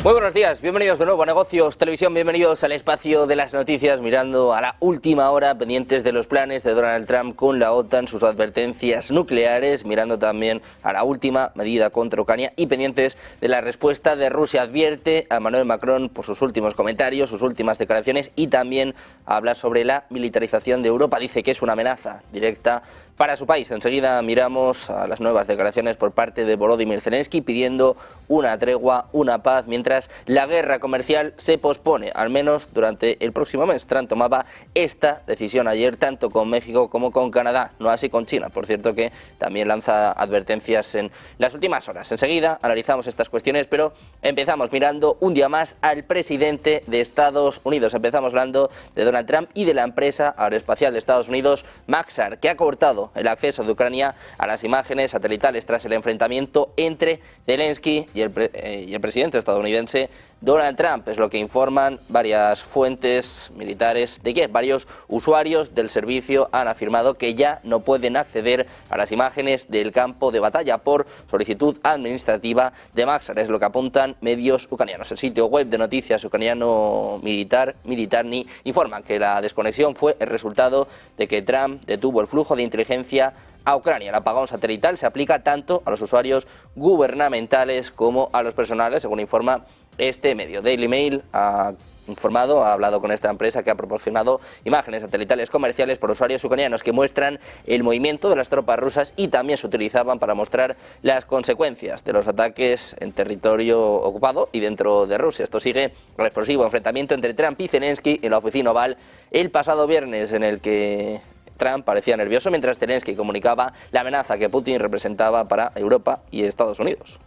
Muy buenos días, bienvenidos de nuevo a Negocios Televisión, bienvenidos al espacio de las noticias, mirando a la última hora, pendientes de los planes de Donald Trump con la OTAN, sus advertencias nucleares, mirando también a la última medida contra Ucrania y pendientes de la respuesta de Rusia. Advierte a Emmanuel Macron por sus últimos comentarios, sus últimas declaraciones y también habla sobre la militarización de Europa. Dice que es una amenaza directa para su país. Enseguida miramos a las nuevas declaraciones por parte de Volodymyr Zelensky pidiendo una tregua, una paz, mientras la guerra comercial se pospone, al menos durante el próximo mes. Trump tomaba esta decisión ayer tanto con México como con Canadá, no así con China, por cierto, que también lanza advertencias en las últimas horas. Enseguida analizamos estas cuestiones, pero empezamos mirando un día más al presidente de Estados Unidos. Empezamos hablando de Donald Trump y de la empresa aeroespacial de Estados Unidos, Maxar, que ha cortado el acceso de Ucrania a las imágenes satelitales tras el enfrentamiento entre Zelensky y el presidente estadounidense Donald Trump. Es lo que informan varias fuentes militares de Kiev. Varios usuarios del servicio han afirmado que ya no pueden acceder a las imágenes del campo de batalla por solicitud administrativa de Maxar. Es lo que apuntan medios ucranianos. El sitio web de noticias ucraniano Militarny informa que la desconexión fue el resultado de que Trump detuvo el flujo de inteligencia a Ucrania. El apagón satelital se aplica tanto a los usuarios gubernamentales como a los personales, según informa este medio. Daily Mail ha hablado con esta empresa que ha proporcionado imágenes satelitales comerciales por usuarios ucranianos que muestran el movimiento de las tropas rusas y también se utilizaban para mostrar las consecuencias de los ataques en territorio ocupado y dentro de Rusia. Esto sigue el explosivo enfrentamiento entre Trump y Zelensky en la oficina Oval el pasado viernes, en el que Trump parecía nervioso mientras Zelensky comunicaba la amenaza que Putin representaba para Europa y Estados Unidos.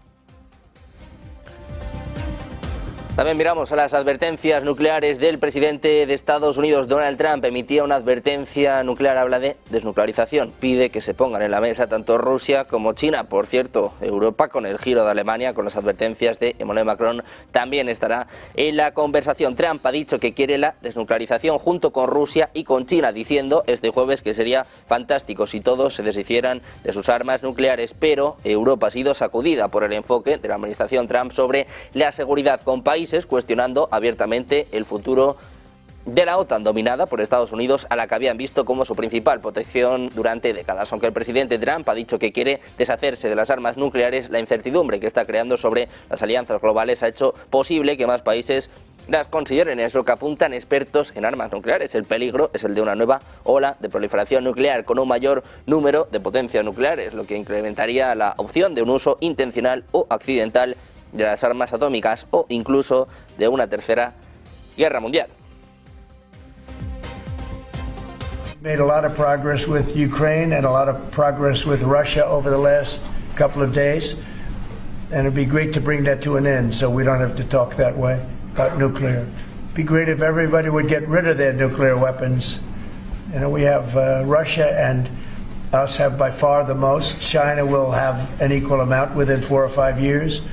También miramos a las advertencias nucleares del presidente de Estados Unidos, Donald Trump. Emitía una advertencia nuclear, habla de desnuclearización. Pide que se pongan en la mesa tanto Rusia como China. Por cierto, Europa, con el giro de Alemania, con las advertencias de Emmanuel Macron, también estará en la conversación. Trump ha dicho que quiere la desnuclearización junto con Rusia y con China, diciendo este jueves que sería fantástico si todos se deshicieran de sus armas nucleares. Pero Europa ha sido sacudida por el enfoque de la administración Trump sobre la seguridad, con países cuestionando abiertamente el futuro de la OTAN, dominada por Estados Unidos, a la que habían visto como su principal protección durante décadas. Aunque el presidente Trump ha dicho que quiere deshacerse de las armas nucleares, la incertidumbre que está creando sobre las alianzas globales ha hecho posible que más países las consideren. Es lo que apuntan expertos en armas nucleares. El peligro es el de una nueva ola de proliferación nuclear con un mayor número de potencias nucleares, lo que incrementaría la opción de un uso intencional o accidental de las armas atómicas o incluso de una tercera guerra mundial. Made a lot of progress with Ukraine and a lot of progress with Russia over the last couple of days, and it'd be great to bring that to an end so we don't have to talk that way about nuclear. It'd be great if everybody would get rid of their nuclear weapons. You know, we have Russia and us have by far the most. China will have an equal amount within 4 or 5 years.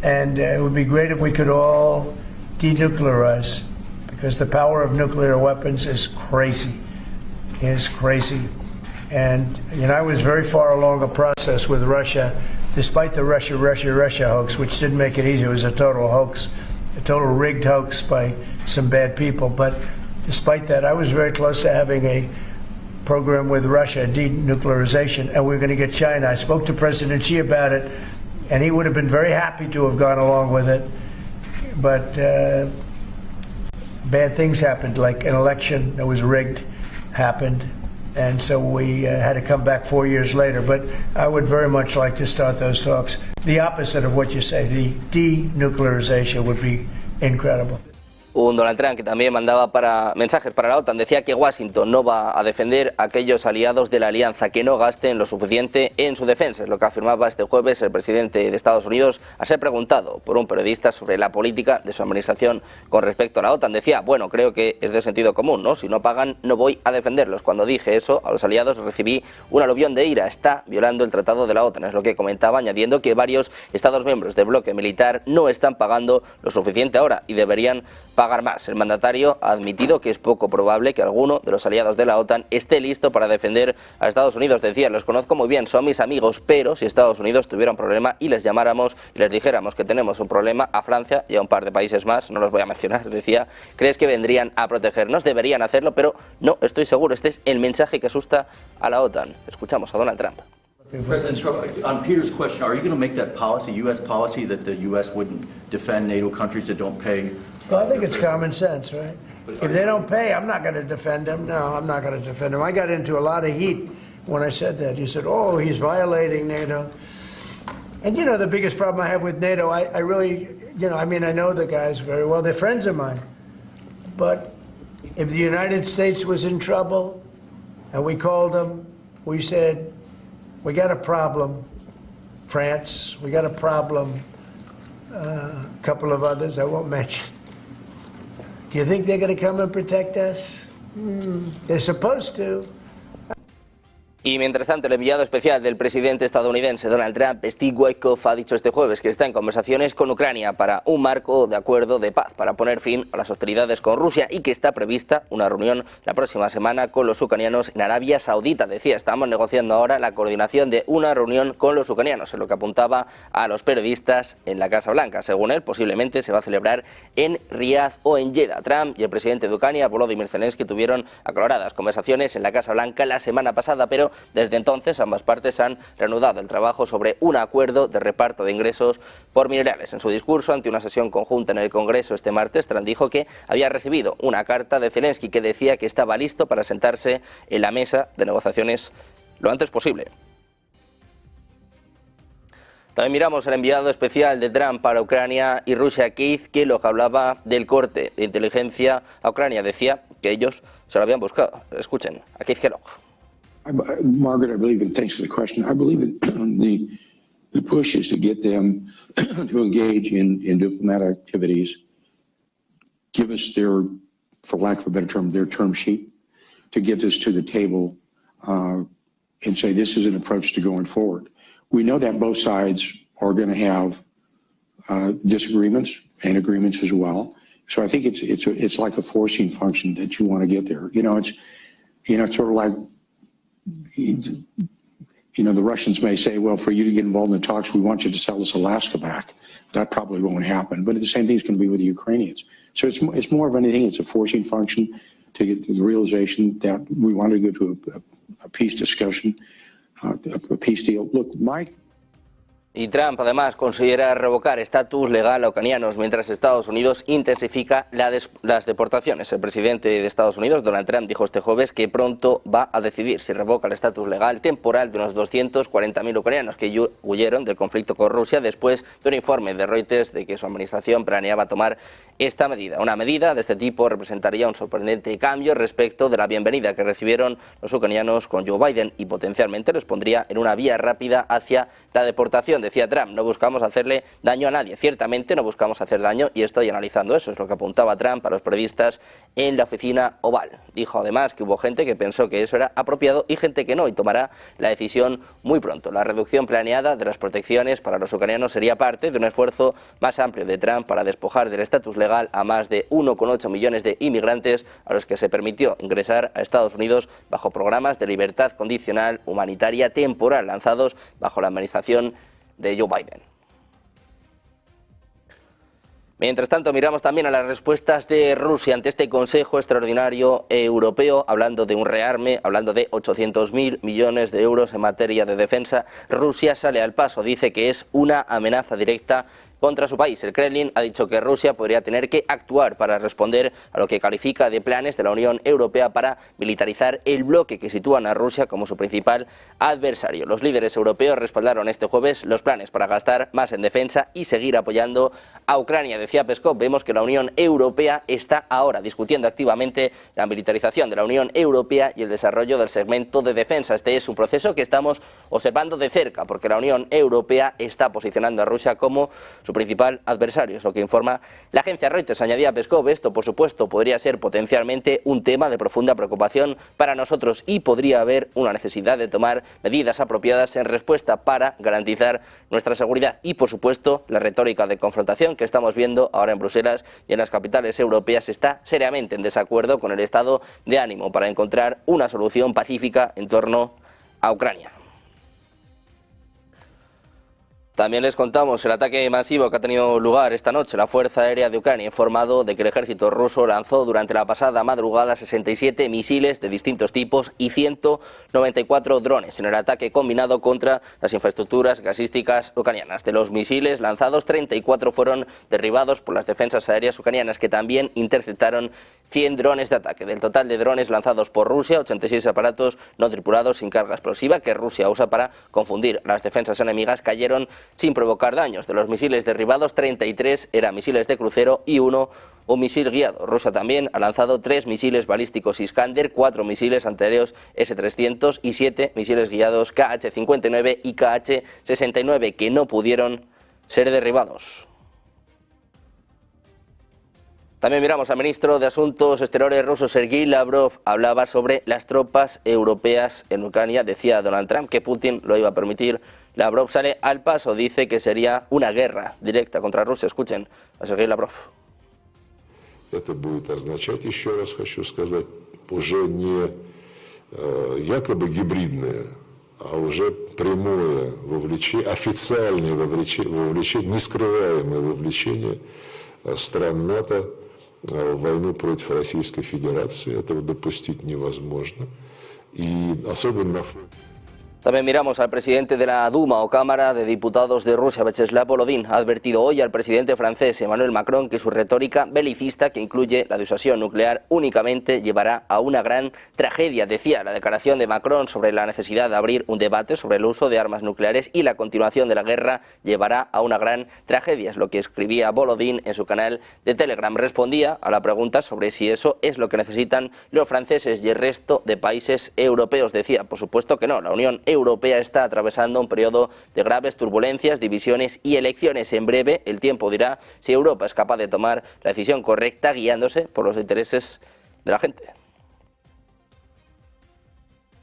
And it would be great if we could all denuclearize, because the power of nuclear weapons is crazy. It's crazy. And, you know, I was very far along a process with Russia, despite the Russia hoax, which didn't make it easy. It was a total hoax, a total rigged hoax by some bad people. But despite that, I was very close to having a program with Russia, denuclearization, and we were going to get China. I spoke to President Xi about it, and he would have been very happy to have gone along with it. But bad things happened, like an election that was rigged happened. And so we had to come back 4 years later. But I would very much like to start those talks. The opposite of what you say, the denuclearization would be incredible. Un Donald Trump que también mandaba mensajes para la OTAN. Decía que Washington no va a defender a aquellos aliados de la alianza que no gasten lo suficiente en su defensa. Es lo que afirmaba este jueves el presidente de Estados Unidos al ser preguntado por un periodista sobre la política de su administración con respecto a la OTAN. Decía, bueno, creo que es de sentido común, ¿no? Si no pagan, no voy a defenderlos. Cuando dije eso a los aliados recibí un aluvión de ira. Está violando el tratado de la OTAN. Es lo que comentaba, añadiendo que varios Estados miembros del bloque militar no están pagando lo suficiente ahora y deberían pagar pagar más. El mandatario ha admitido que es poco probable que alguno de los aliados de la OTAN esté listo para defender a Estados Unidos. Decía, los conozco muy bien, son mis amigos, pero si Estados Unidos tuviera un problema y les llamáramos y les dijéramos que tenemos un problema, a Francia y a un par de países más, no los voy a mencionar, decía, ¿crees que vendrían a protegernos? Deberían hacerlo, pero no estoy seguro. Este es el mensaje que asusta a la OTAN. Escuchamos a Donald Trump. President Trump, on Peter's question, are you going to make that policy, U.S. policy, that the U.S. wouldn't defend NATO countries that don't pay? Well, I think it's common sense, right? If they don't pay, I'm not going to defend them. No, I'm not going to defend them. I got into a lot of heat when I said that. You said, oh, he's violating NATO. And, you know, the biggest problem I have with NATO, I really, you know, I mean, I know the guys very well. They're friends of mine. But if the United States was in trouble and we called them, we said, we got a problem, France, we got a problem, a couple of others I won't mention. Do you think they're going to come and protect us? They're supposed to. Y mientras tanto, el enviado especial del presidente estadounidense Donald Trump, Steve Witkoff, ha dicho este jueves que está en conversaciones con Ucrania para un marco de acuerdo de paz para poner fin a las hostilidades con Rusia y que está prevista una reunión la próxima semana con los ucranianos en Arabia Saudita. Decía, estamos negociando ahora la coordinación de una reunión con los ucranianos, en lo que apuntaba a los periodistas en la Casa Blanca. Según él, posiblemente se va a celebrar en Riad o en Jeddah. Trump y el presidente de Ucrania, Volodymyr Zelensky, tuvieron acaloradas conversaciones en la Casa Blanca la semana pasada, pero desde entonces ambas partes han reanudado el trabajo sobre un acuerdo de reparto de ingresos por minerales. En su discurso ante una sesión conjunta en el Congreso este martes, Trump dijo que había recibido una carta de Zelensky que decía que estaba listo para sentarse en la mesa de negociaciones lo antes posible. También miramos al enviado especial de Trump para Ucrania y Rusia, Keith Kellogg, hablaba del corte de inteligencia a Ucrania. Decía que ellos se lo habían buscado. Escuchen a Keith Kellogg. Margaret, I believe in, thanks for the question. I believe in the push is to get them to engage in diplomatic activities, give us their, for lack of a better term, their term sheet, to get this to the table and say this is an approach to going forward. We know that both sides are going to have disagreements and agreements as well. So I think it's like a forcing function that you want to get there. It's sort of like, the Russians may say, well, for you to get involved in the talks, we want you to sell us Alaska back. That probably won't happen. But the same thing is going to be with the Ukrainians. So it's more of anything. It's a forcing function to get to the realization that we want to go to a peace discussion, a peace deal. Look, Y Trump además considera revocar estatus legal a ucranianos mientras Estados Unidos intensifica las deportaciones. El presidente de Estados Unidos, Donald Trump, dijo este jueves que pronto va a decidir si revoca el estatus legal temporal de unos 240.000 ucranianos que huyeron del conflicto con Rusia después de un informe de Reuters de que su administración planeaba tomar esta medida. Una medida de este tipo representaría un sorprendente cambio respecto de la bienvenida que recibieron los ucranianos con Joe Biden y potencialmente les pondría en una vía rápida hacia la deportación. Decía Trump, no buscamos hacerle daño a nadie, ciertamente no buscamos hacer daño y estoy analizando eso, es lo que apuntaba Trump a los periodistas en la oficina Oval. Dijo además que hubo gente que pensó que eso era apropiado y gente que no, y tomará la decisión muy pronto. La reducción planeada de las protecciones para los ucranianos sería parte de un esfuerzo más amplio de Trump para despojar del estatus legal a más de 1,8 millones de inmigrantes a los que se permitió ingresar a Estados Unidos bajo programas de libertad condicional humanitaria temporal lanzados bajo la administración de Joe Biden. Mientras tanto, miramos también a las respuestas de Rusia ante este Consejo Extraordinario Europeo, hablando de un rearme, hablando de 800.000 millones de euros en materia de defensa. Rusia sale al paso, dice que es una amenaza directa contra su país. El Kremlin ha dicho que Rusia podría tener que actuar para responder a lo que califica de planes de la Unión Europea para militarizar el bloque que sitúan a Rusia como su principal adversario. Los líderes europeos respaldaron este jueves los planes para gastar más en defensa y seguir apoyando a Ucrania. Decía Peskov, vemos que la Unión Europea está ahora discutiendo activamente la militarización de la Unión Europea y el desarrollo del segmento de defensa. Este es un proceso que estamos observando de cerca porque la Unión Europea está posicionando a Rusia como su principal adversario, es lo que informa la agencia Reuters. Añadía Peskov, esto por supuesto podría ser potencialmente un tema de profunda preocupación para nosotros y podría haber una necesidad de tomar medidas apropiadas en respuesta para garantizar nuestra seguridad. Y por supuesto la retórica de confrontación que estamos viendo ahora en Bruselas y en las capitales europeas está seriamente en desacuerdo con el estado de ánimo para encontrar una solución pacífica en torno a Ucrania. También les contamos el ataque masivo que ha tenido lugar esta noche. La Fuerza Aérea de Ucrania ha informado de que el ejército ruso lanzó durante la pasada madrugada 67 misiles de distintos tipos y 194 drones en el ataque combinado contra las infraestructuras gasísticas ucranianas. De los misiles lanzados, 34 fueron derribados por las defensas aéreas ucranianas, que también interceptaron 100 drones de ataque. Del total de drones lanzados por Rusia, 86 aparatos no tripulados sin carga explosiva que Rusia usa para confundir a las defensas enemigas cayeron sin provocar daños. De los misiles derribados, 33 eran misiles de crucero y uno un misil guiado. Rusia también ha lanzado 3 misiles balísticos Iskander, 4 misiles antiaéreos S-300 y 7 misiles guiados KH-59 y KH-69 que no pudieron ser derribados. También miramos al ministro de Asuntos Exteriores ruso, Sergei Lavrov, hablaba sobre las tropas europeas en Ucrania. Decía Donald Trump que Putin lo iba a permitir. Lavrov sale al paso, dice que sería una guerra directa contra Rusia. Escuchen a Sergei Lavrov. Это будет означать, еще раз хочу сказать, уже не якобы гибридное, а уже прямое вовлечение, официальное вовлечение, нескрываемое вовлечение стран НАТО в войну против Российской Федерации. Этого допустить невозможно. И особенно на фоне... También miramos al presidente de la Duma o Cámara de Diputados de Rusia, Vyacheslav Volodin. Ha advertido hoy al presidente francés Emmanuel Macron que su retórica belicista, que incluye la disuasión nuclear, únicamente llevará a una gran tragedia. Decía la declaración de Macron sobre la necesidad de abrir un debate sobre el uso de armas nucleares y la continuación de la guerra llevará a una gran tragedia. Es lo que escribía Volodin en su canal de Telegram. Respondía a la pregunta sobre si eso es lo que necesitan los franceses y el resto de países europeos. Decía, por supuesto que no, la Unión Europea está atravesando un periodo de graves turbulencias, divisiones y elecciones. En breve el tiempo dirá si Europa es capaz de tomar la decisión correcta guiándose por los intereses de la gente.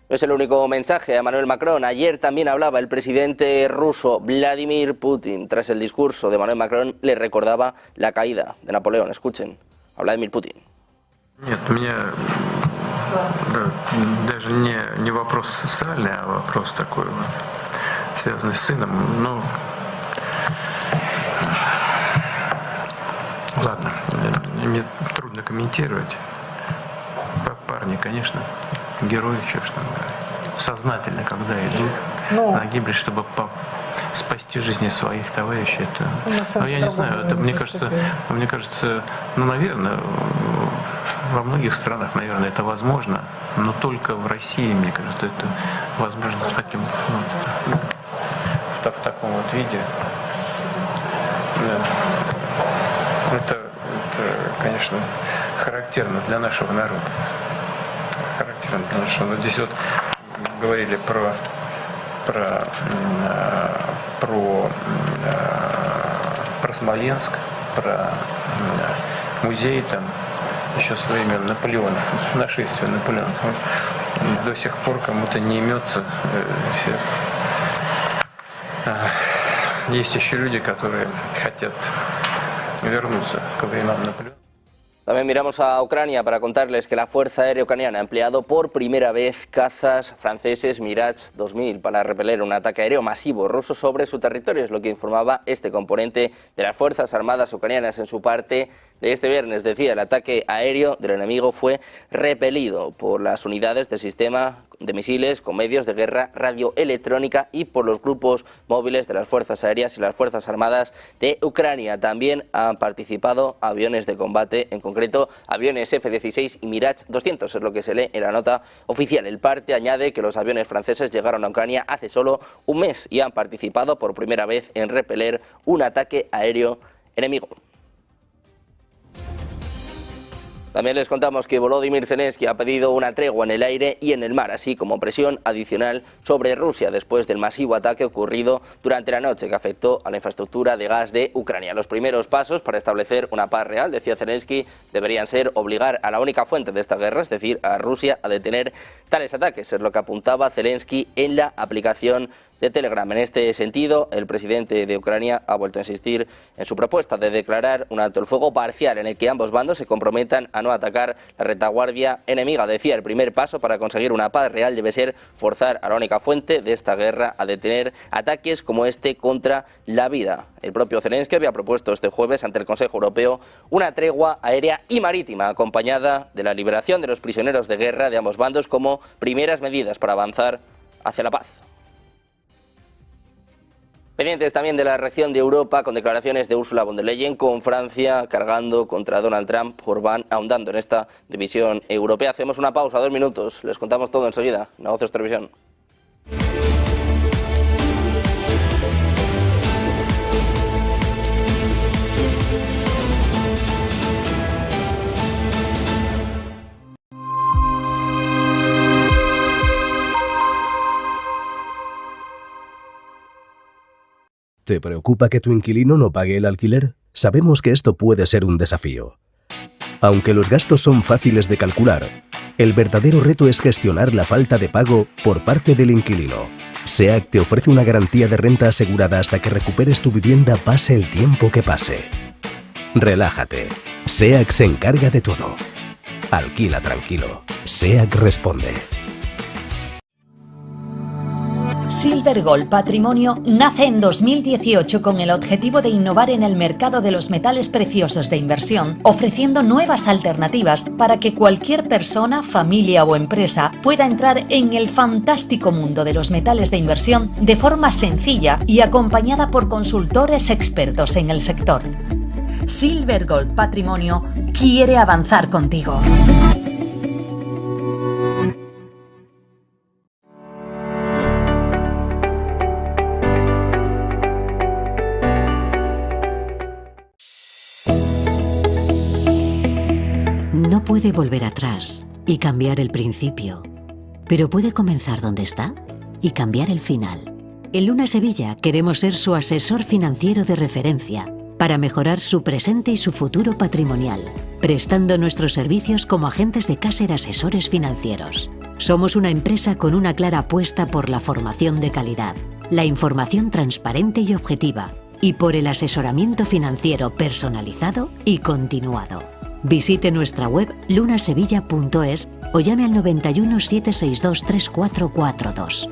No es el único mensaje a Emmanuel Macron. Ayer también hablaba el presidente ruso Vladimir Putin. Tras el discurso de Emmanuel Macron le recordaba la caída de Napoleón. Escuchen a Vladimir Putin. Даже не вопрос социальный, а вопрос такой вот, связанный с сыном. Ну, ладно, мне трудно комментировать. Парни, конечно, герои, что там, сознательно, когда идут на гибель, чтобы спасти жизни своих товарищей. Это, но я не знаю, это, мне кажется, ну, наверное, во многих странах, наверное, это возможно, но только в России, мне кажется, это возможно в таком вот виде. Да. Это, конечно, характерно для нашего народа. Характерно для нашего народа. Здесь вот говорили про Смоленск, про музей там, еще со времен Наполеона, нашествия Наполеона. До сих пор кому-то не имется. Есть еще люди, которые хотят вернуться к временам Наполеона. También miramos a Ucrania para contarles que la Fuerza Aérea Ucraniana ha empleado por primera vez cazas franceses Mirage 2000 para repeler un ataque aéreo masivo ruso sobre su territorio. Es lo que informaba este componente de las Fuerzas Armadas ucranianas en su parte de este viernes. Decía, el ataque aéreo del enemigo fue repelido por las unidades del sistema de misiles con medios de guerra radioelectrónica y por los grupos móviles de las Fuerzas Aéreas y las Fuerzas Armadas de Ucrania. También han participado aviones de combate, en concreto aviones F-16 y Mirage 200, es lo que se lee en la nota oficial. El parte añade que los aviones franceses llegaron a Ucrania hace solo un mes y han participado por primera vez en repeler un ataque aéreo enemigo. También les contamos que Volodymyr Zelensky ha pedido una tregua en el aire y en el mar, así como presión adicional sobre Rusia después del masivo ataque ocurrido durante la noche que afectó a la infraestructura de gas de Ucrania. Los primeros pasos para establecer una paz real, decía Zelensky, deberían ser obligar a la única fuente de esta guerra, es decir, a Rusia, a detener tales ataques. Es lo que apuntaba Zelensky en la aplicación de Telegram. En este sentido, el presidente de Ucrania ha vuelto a insistir en su propuesta de declarar un alto el fuego parcial en el que ambos bandos se comprometan a no atacar la retaguardia enemiga. Decía, el primer paso para conseguir una paz real debe ser forzar a la única fuente de esta guerra a detener ataques como este contra la vida. El propio Zelensky había propuesto este jueves ante el Consejo Europeo una tregua aérea y marítima acompañada de la liberación de los prisioneros de guerra de ambos bandos como primeras medidas para avanzar hacia la paz. Pendientes también de la reacción de Europa con declaraciones de Ursula von der Leyen, con Francia cargando contra Donald Trump, Orbán ahondando en esta división europea. Hacemos una pausa, 2 minutos, les contamos todo enseguida. Negocios Televisión. ¿Te preocupa que tu inquilino no pague el alquiler? Sabemos que esto puede ser un desafío. Aunque los gastos son fáciles de calcular, el verdadero reto es gestionar la falta de pago por parte del inquilino. SEAC te ofrece una garantía de renta asegurada hasta que recuperes tu vivienda pase el tiempo que pase. Relájate. SEAC se encarga de todo. Alquila tranquilo. SEAC responde. Silver Gold Patrimonio nace en 2018 con el objetivo de innovar en el mercado de los metales preciosos de inversión, ofreciendo nuevas alternativas para que cualquier persona, familia o empresa pueda entrar en el fantástico mundo de los metales de inversión de forma sencilla y acompañada por consultores expertos en el sector. Silver Gold Patrimonio quiere avanzar contigo. No puede volver atrás y cambiar el principio, pero puede comenzar donde está y cambiar el final. En Luna Sevilla queremos ser su asesor financiero de referencia para mejorar su presente y su futuro patrimonial, prestando nuestros servicios como agentes de Caser Asesores Financieros. Somos una empresa con una clara apuesta por la formación de calidad, la información transparente y objetiva, y por el asesoramiento financiero personalizado y continuado. Visite nuestra web lunasevilla.es o llame al 91 762 3442.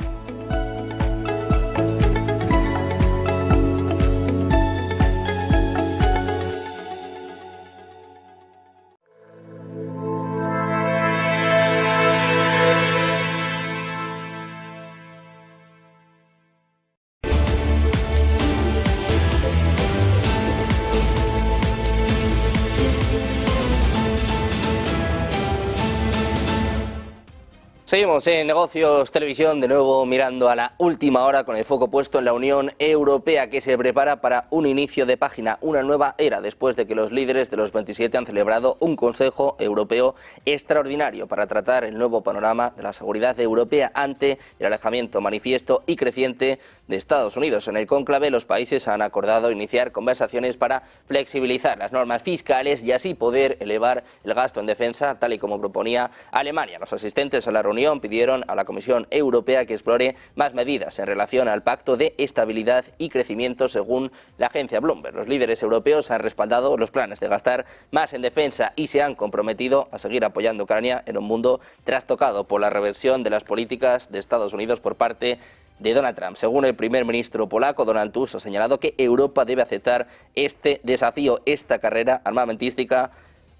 Seguimos en Negocios Televisión, de nuevo mirando a la última hora con el foco puesto en la Unión Europea, que se prepara para un inicio de página, una nueva era, después de que los líderes de los 27 han celebrado un Consejo Europeo extraordinario para tratar el nuevo panorama de la seguridad europea ante el alejamiento manifiesto y creciente de Estados Unidos. En el cónclave, los países han acordado iniciar conversaciones para flexibilizar las normas fiscales y así poder elevar el gasto en defensa, tal y como proponía Alemania. Los asistentes a la reunión pidieron a la Comisión Europea que explore más medidas en relación al Pacto de Estabilidad y Crecimiento, según la agencia Bloomberg. Los líderes europeos han respaldado los planes de gastar más en defensa y se han comprometido a seguir apoyando a Ucrania en un mundo trastocado por la reversión de las políticas de Estados Unidos por parte de Donald Trump. Según el primer ministro polaco, Donald Tusk ha señalado que Europa debe aceptar este desafío, esta carrera armamentística,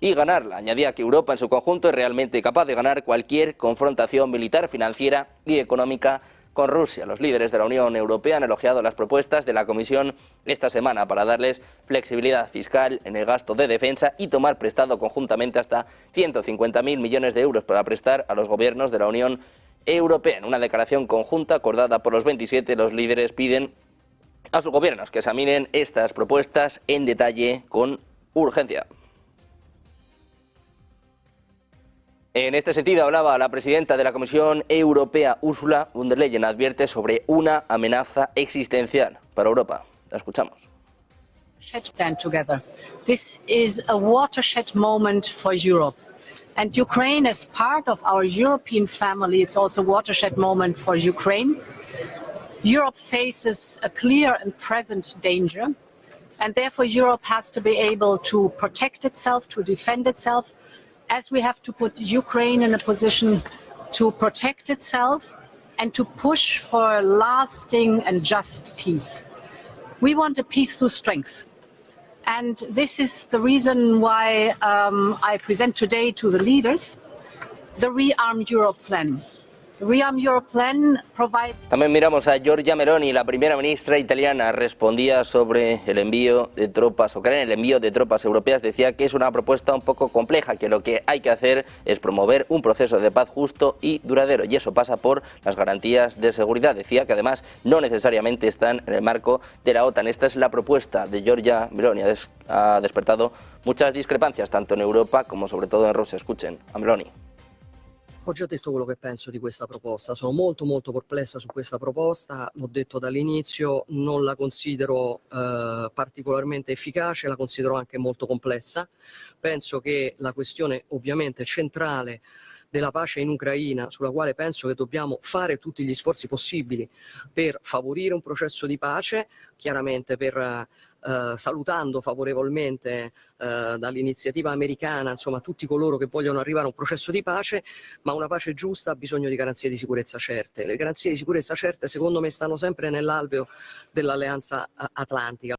y ganarla. Añadía que Europa en su conjunto es realmente capaz de ganar cualquier confrontación militar, financiera y económica con Rusia. Los líderes de la Unión Europea han elogiado las propuestas de la Comisión esta semana para darles flexibilidad fiscal en el gasto de defensa y tomar prestado conjuntamente hasta 150.000 millones de euros para prestar a los gobiernos de la Unión Europea. En una declaración conjunta acordada por los 27, los líderes piden a sus gobiernos que examinen estas propuestas en detalle con urgencia. En este sentido hablaba la presidenta de la Comisión Europea, Ursula von der Leyen, advierte sobre una amenaza existencial para Europa. La escuchamos. Stand together. This is a watershed moment for Europe. And Ukraine, as part of our European family, it's also a watershed moment for Ukraine. Europe faces a clear and present danger, and therefore Europe has to be able to protect itself, to defend itself, as we have to put Ukraine in a position to protect itself and to push for a lasting and just peace. We want a peace through strength. And this is the reason why I present today to the leaders the Rearm Europe plan. The Rearm Europe plan provides... También miramos a Giorgia Meloni, la primera ministra italiana, respondía sobre el envío de tropas ucranianas, el envío de tropas europeas, decía que es una propuesta un poco compleja, que lo que hay que hacer es promover un proceso de paz justo y duradero, y eso pasa por las garantías de seguridad. Decía que además no necesariamente están en el marco de la OTAN. Esta es la propuesta de Giorgia Meloni, ha despertado muchas discrepancias, tanto en Europa como sobre todo en Rusia. Escuchen a Meloni. Ho già detto quello che penso di questa proposta, sono molto perplessa su questa proposta, l'ho detto dall'inizio, non la considero particolarmente efficace, la considero anche molto complessa. Penso che la questione ovviamente centrale della pace in Ucraina, sulla quale penso che dobbiamo fare tutti gli sforzi possibili per favorire un processo di pace, chiaramente salutando favorevolmente dall'iniziativa americana, insomma, tutti coloro che vogliono arrivare a un processo di pace, ma una pace giusta ha bisogno di garanzie di sicurezza certe. Le garanzie di sicurezza certe, secondo me, stanno sempre nell'alveo dell'Alleanza Atlantica.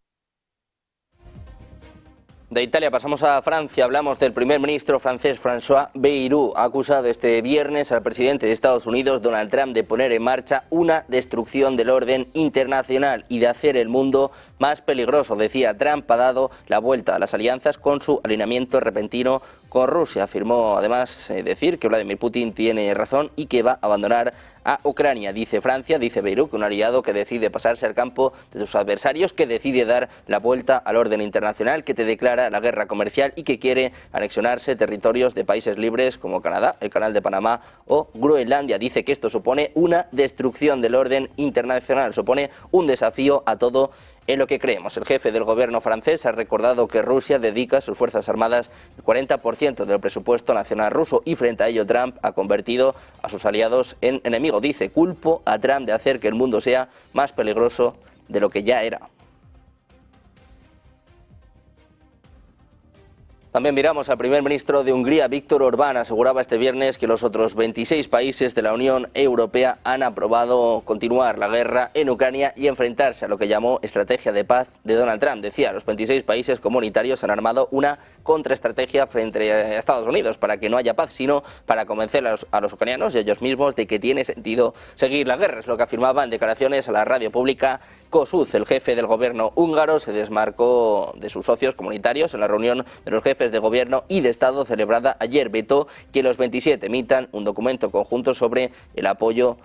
De Italia pasamos a Francia. Hablamos del primer ministro francés François Bayrou. Ha acusado este viernes al presidente de Estados Unidos, Donald Trump, de poner en marcha una destrucción del orden internacional y de hacer el mundo más peligroso. Decía, Trump ha dado la vuelta a las alianzas con su alineamiento repentino con Rusia. Afirmó además decir que Vladimir Putin tiene razón y que va a abandonar a Ucrania. Dice Francia, dice Bayrou, que un aliado que decide pasarse al campo de sus adversarios, que decide dar la vuelta al orden internacional, que te declara la guerra comercial y que quiere anexionarse territorios de países libres como Canadá, el Canal de Panamá o Groenlandia. Dice que esto supone una destrucción del orden internacional, supone un desafío a todo en lo que creemos. El jefe del gobierno francés ha recordado que Rusia dedica a sus fuerzas armadas el 40% del presupuesto nacional ruso y frente a ello Trump ha convertido a sus aliados en enemigos. Dice, culpo a Trump de hacer que el mundo sea más peligroso de lo que ya era. También miramos al primer ministro de Hungría, Viktor Orbán. Aseguraba este viernes que los otros 26 países de la Unión Europea han aprobado continuar la guerra en Ucrania y enfrentarse a lo que llamó estrategia de paz de Donald Trump. Decía, los 26 países comunitarios han armado una contraestrategia frente a Estados Unidos para que no haya paz, sino para convencer a los ucranianos y a ellos mismos de que tiene sentido seguir la guerra. Es lo que afirmaba en declaraciones a la radio pública Kossuth. El jefe del gobierno húngaro se desmarcó de sus socios comunitarios en la reunión de los jefes de gobierno y de Estado celebrada ayer. Vetó que los 27 emitan un documento conjunto sobre el apoyo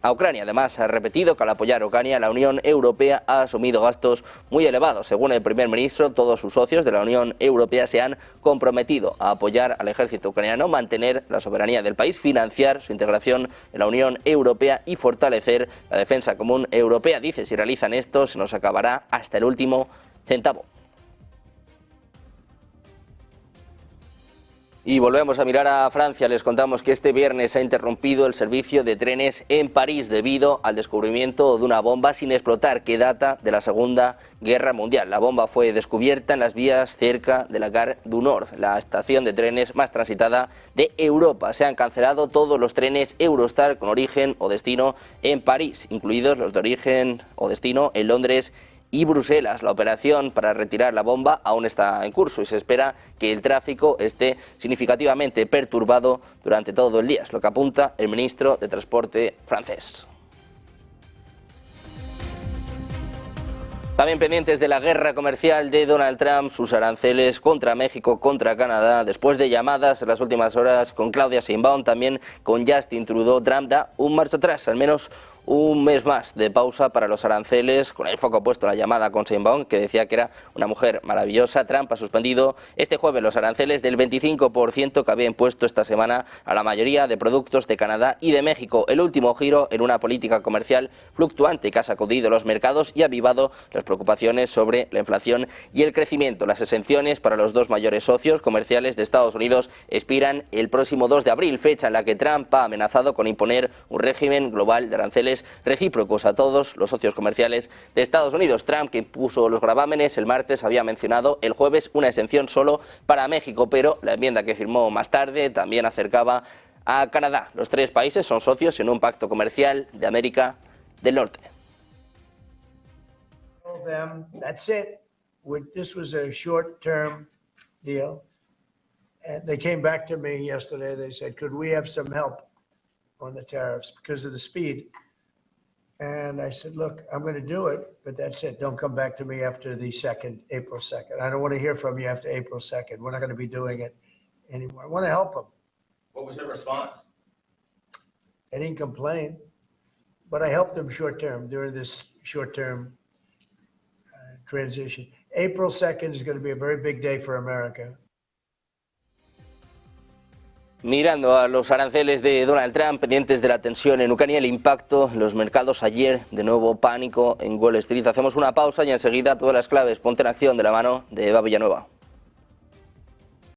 a Ucrania. Además, ha repetido que al apoyar a Ucrania, la Unión Europea ha asumido gastos muy elevados. Según el primer ministro, todos sus socios de la Unión Europea se han comprometido a apoyar al ejército ucraniano, mantener la soberanía del país, financiar su integración en la Unión Europea y fortalecer la defensa común europea. Dice, si realizan esto, se nos acabará hasta el último centavo. Y volvemos a mirar a Francia. Les contamos que este viernes se ha interrumpido el servicio de trenes en París debido al descubrimiento de una bomba sin explotar que data de la Segunda Guerra Mundial. La bomba fue descubierta en las vías cerca de la Gare du Nord, la estación de trenes más transitada de Europa. Se han cancelado todos los trenes Eurostar con origen o destino en París, incluidos los de origen o destino en Londres y Bruselas. La operación para retirar la bomba aún está en curso y se espera que el tráfico esté significativamente perturbado durante todo el día, es lo que apunta el ministro de Transporte francés. También pendientes de la guerra comercial de Donald Trump, sus aranceles contra México, contra Canadá, después de llamadas en las últimas horas con Claudia Sheinbaum, también con Justin Trudeau. Trump da un marcha atrás, al menos un mes más de pausa para los aranceles, con el foco puesto en la llamada con Sheinbaum, que decía que era una mujer maravillosa. Trump ha suspendido este jueves los aranceles del 25% que había impuesto esta semana a la mayoría de productos de Canadá y de México. El último giro en una política comercial fluctuante que ha sacudido los mercados y ha avivado las preocupaciones sobre la inflación y el crecimiento. Las exenciones para los dos mayores socios comerciales de Estados Unidos expiran el próximo 2 de abril, fecha en la que Trump ha amenazado con imponer un régimen global de aranceles recíprocos a todos los socios comerciales de Estados Unidos. Trump, que impuso los gravámenes el martes, había mencionado el jueves una exención solo para México, pero la enmienda que firmó más tarde también acercaba a Canadá. Los tres países son socios en un pacto comercial de América del Norte. That's it. This was a short-term deal. And they came back to me yesterday. They said, could we have some help on the tariffs because of the speed? And I said, look, I'm going to do it, but that's it. Don't come back to me after the April 2nd. I don't want to hear from you after April 2nd. We're not going to be doing it anymore. I want to help them. What was their response? They didn't complain, but I helped them short-term during this short-term transition. April 2nd is going to be a very big day for America. Mirando a los aranceles de Donald Trump, pendientes de la tensión en Ucrania, el impacto en los mercados ayer, de nuevo pánico en Wall Street. Hacemos una pausa y enseguida todas las claves. Ponte en acción de la mano de Eva Villanueva.